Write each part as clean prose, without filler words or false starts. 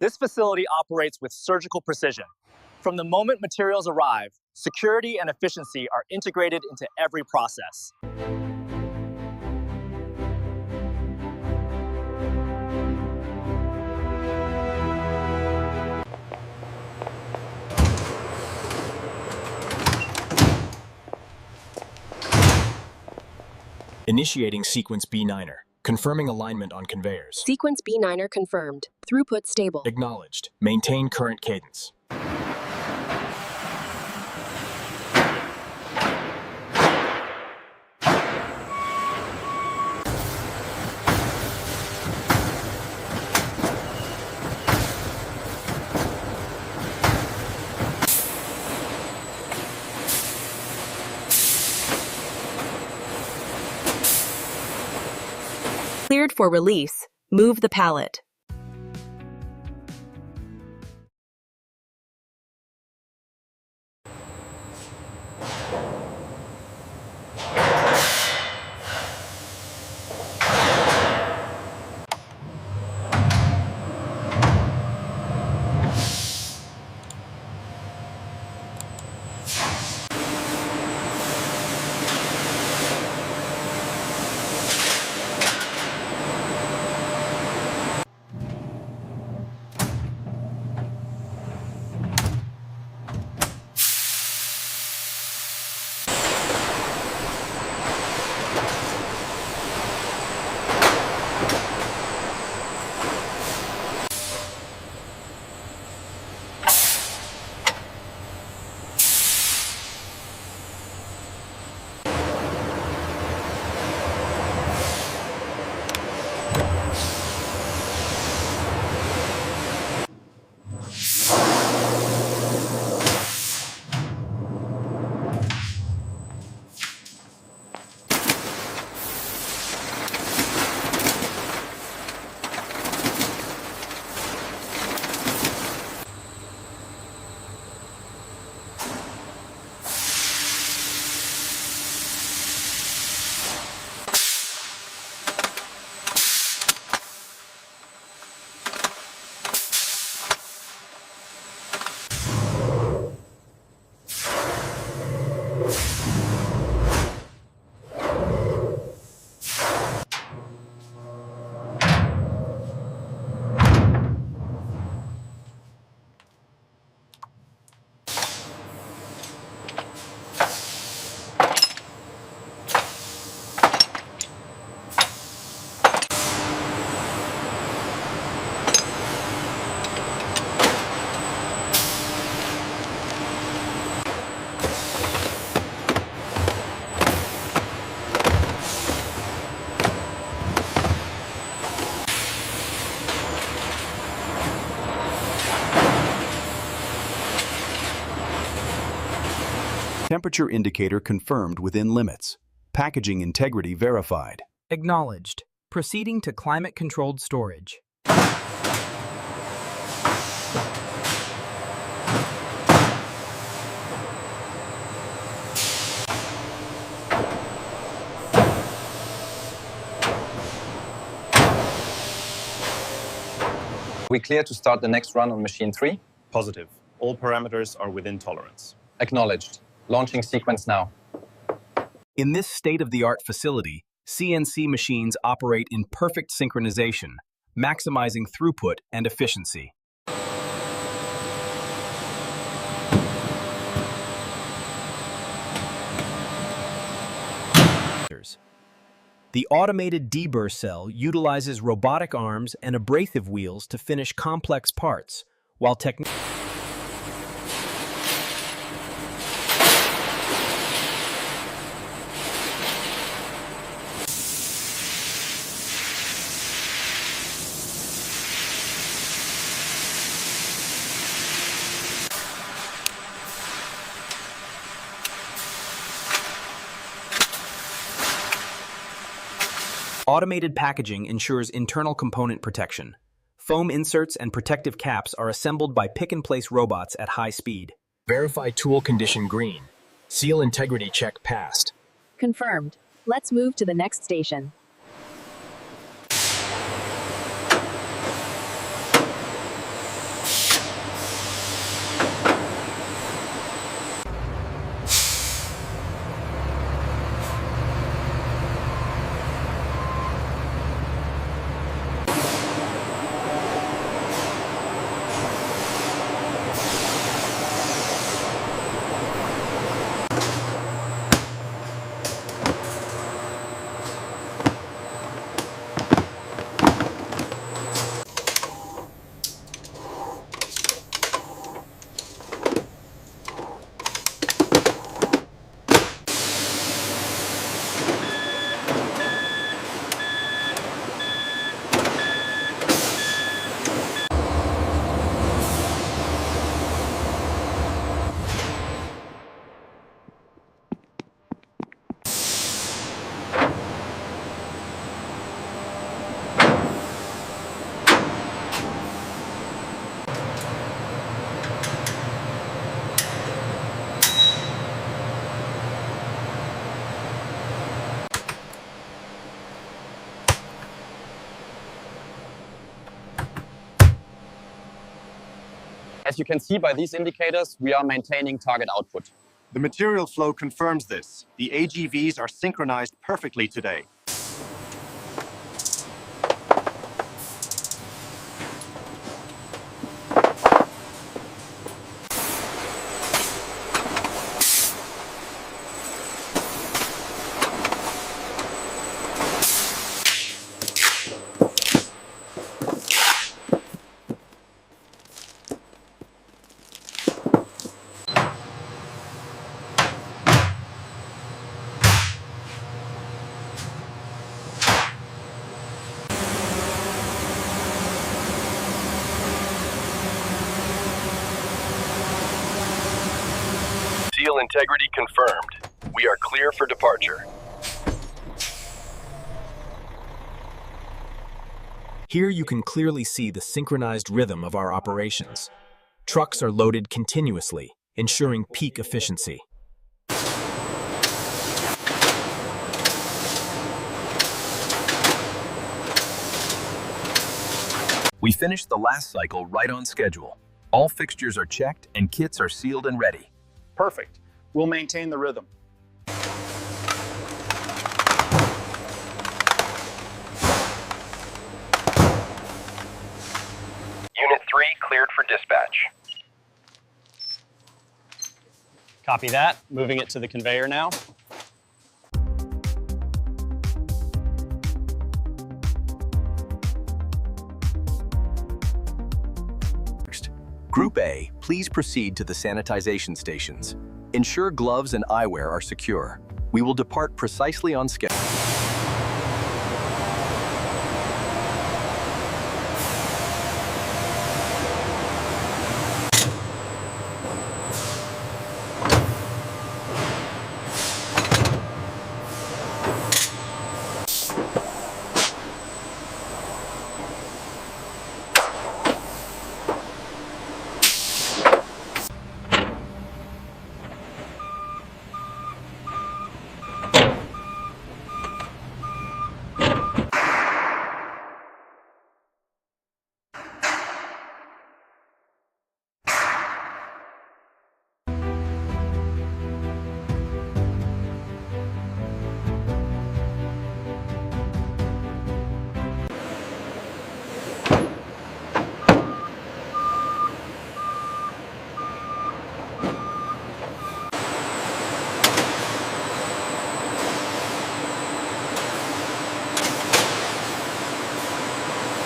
This facility operates with surgical precision. From the moment materials arrive, security and efficiency are integrated into every process. Initiating sequence B9er. Confirming alignment on conveyors. Sequence B9er confirmed. Throughput stable. Acknowledged. Maintain current cadence. Cleared for release. Move the pallet. Temperature indicator confirmed within limits. Packaging integrity verified. Acknowledged. Proceeding to climate-controlled storage. We clear to start the next run on machine 3? Positive. All parameters are within tolerance. Acknowledged. Launching sequence now. In this state-of-the-art facility, CNC machines operate in perfect synchronization, maximizing throughput and efficiency. The automated deburr cell utilizes robotic arms and abrasive wheels to finish complex parts, while automated packaging ensures internal component protection. Foam inserts and protective caps are assembled by pick-and-place robots at high speed. Verify tool condition green. Seal integrity check passed. Confirmed. Let's move to the next station. As you can see by these indicators, we are maintaining target output. The material flow confirms this. The AGVs are synchronized perfectly today. Seal integrity confirmed. We are clear for departure. Here you can clearly see the synchronized rhythm of our operations. Trucks are loaded continuously, ensuring peak efficiency. We finished the last cycle right on schedule. All fixtures are checked and kits are sealed and ready. Perfect. We'll maintain the rhythm. Unit 3 cleared for dispatch. Copy that. Moving it to the conveyor now. Group A, please proceed to the sanitization stations. Ensure gloves and eyewear are secure. We will depart precisely on schedule.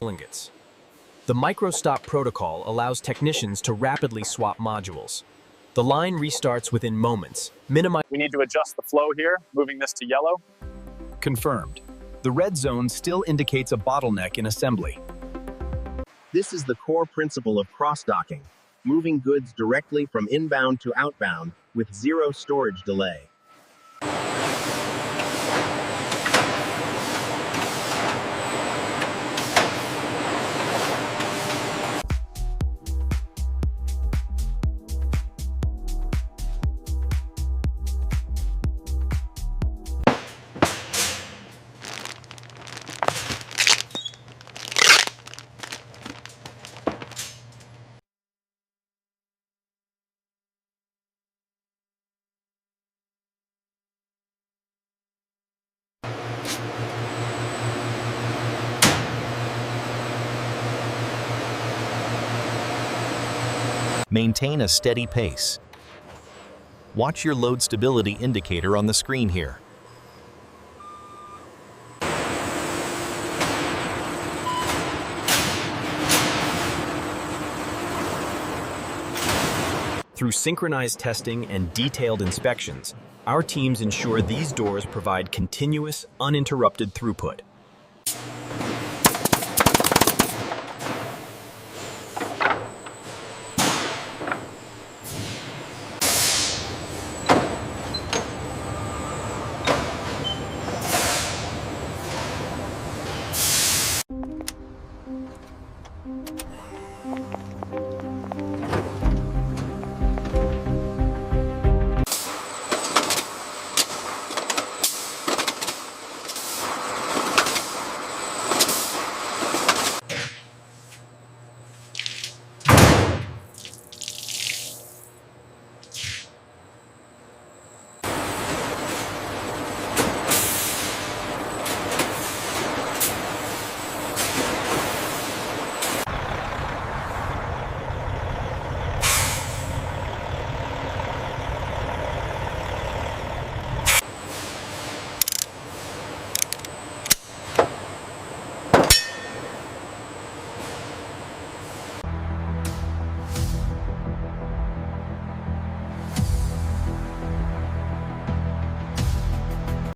Ingots. The microstop protocol allows technicians to rapidly swap modules. The line restarts within moments, minimizing. We need to adjust the flow here, moving this to yellow. Confirmed. The red zone still indicates a bottleneck in assembly. This is the core principle of cross-docking, moving goods directly from inbound to outbound with zero storage delay. Maintain a steady pace. Watch your load stability indicator on the screen here. Through synchronized testing and detailed inspections, our teams ensure these doors provide continuous, uninterrupted throughput.